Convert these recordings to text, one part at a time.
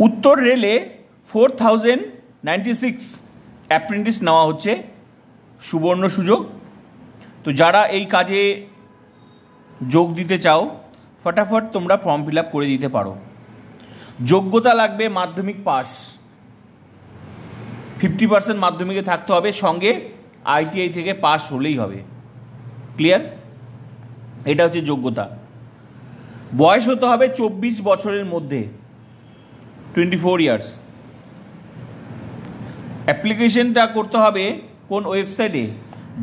উত্তর রেলে 4096 অ্যাপ্রেন্টিস নেওয়া হচ্ছে, সুবর্ণ সুযোগ। তো যারা এই কাজে যোগ দিতে চাও ফটাফট তোমরা ফর্ম ফিল আপ করে দিতে পারো। যোগ্যতা লাগবে মাধ্যমিক পাস, 50% মাধ্যমিকে থাকতে হবে, সঙ্গে ITI থেকে পাস হলেই হবে। ক্লিয়ার? এটা হচ্ছে যোগ্যতা। বয়স হতে হবে 24 বছরের মধ্যে, 24 ইয়ার্স। অ্যাপ্লিকেশনটা করতে হবে কোন ওয়েবসাইটে?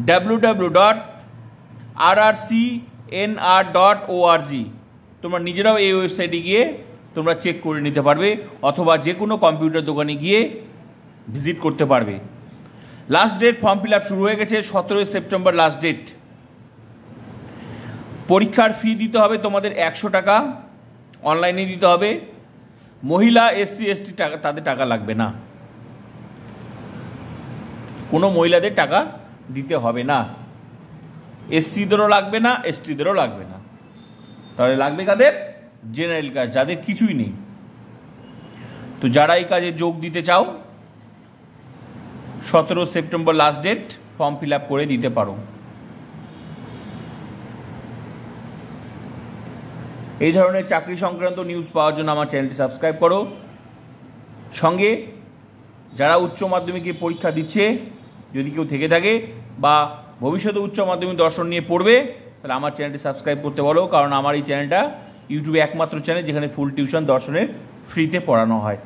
www.rrcnr.org। তোমরা নিজেরাও এই ওয়েবসাইটে গিয়ে তোমরা চেক করে নিতে পারবে, অথবা যে কোনো কম্পিউটার দোকানে গিয়ে ভিজিট করতে পারবে। Last date form fill up শুরু হয়ে গেছে, 17 সেপ্টেম্বর লাস্ট ডেট। পরীক্ষার ফি দিতে হবে তোমাদের 100 টাকা, অনলাইনে দিতে হবে। মহিলা SC ST টাকা, তাদের টাকা লাগবে না, কোনো মহিলাদের টাকা দিতে হবে না। SCদেরও লাগবে না, STদেরও লাগবে না। তাহলে লাগবে কাদের? জেনারেল কাস্ট, যাদের কিছুই নেই। তো যারা এই কাজে যোগ দিতে চাও 17 September last date, form fill up করে দিতে পারো। এই ধরনের চাকরি সংক্রান্ত নিউজ পাওয়ার জন্য আমার চ্যানেলটি সাবস্ক্রাইব করো। সঙ্গে যারা উচ্চ মাধ্যমিকে পরীক্ষা দিচ্ছে, যদি কেউ থেকে থাকে বা ভবিষ্যতে উচ্চ মাধ্যমিক দর্শন নিয়ে পড়বে, তাহলে আমার চ্যানেলটি সাবস্ক্রাইব করতে বলো, কারণ আমার এই চ্যানেলটা ইউটিউবে একমাত্র চ্যানেল যেখানে ফুল টিউশন দর্শনের ফ্রিতে পড়ানো হয়।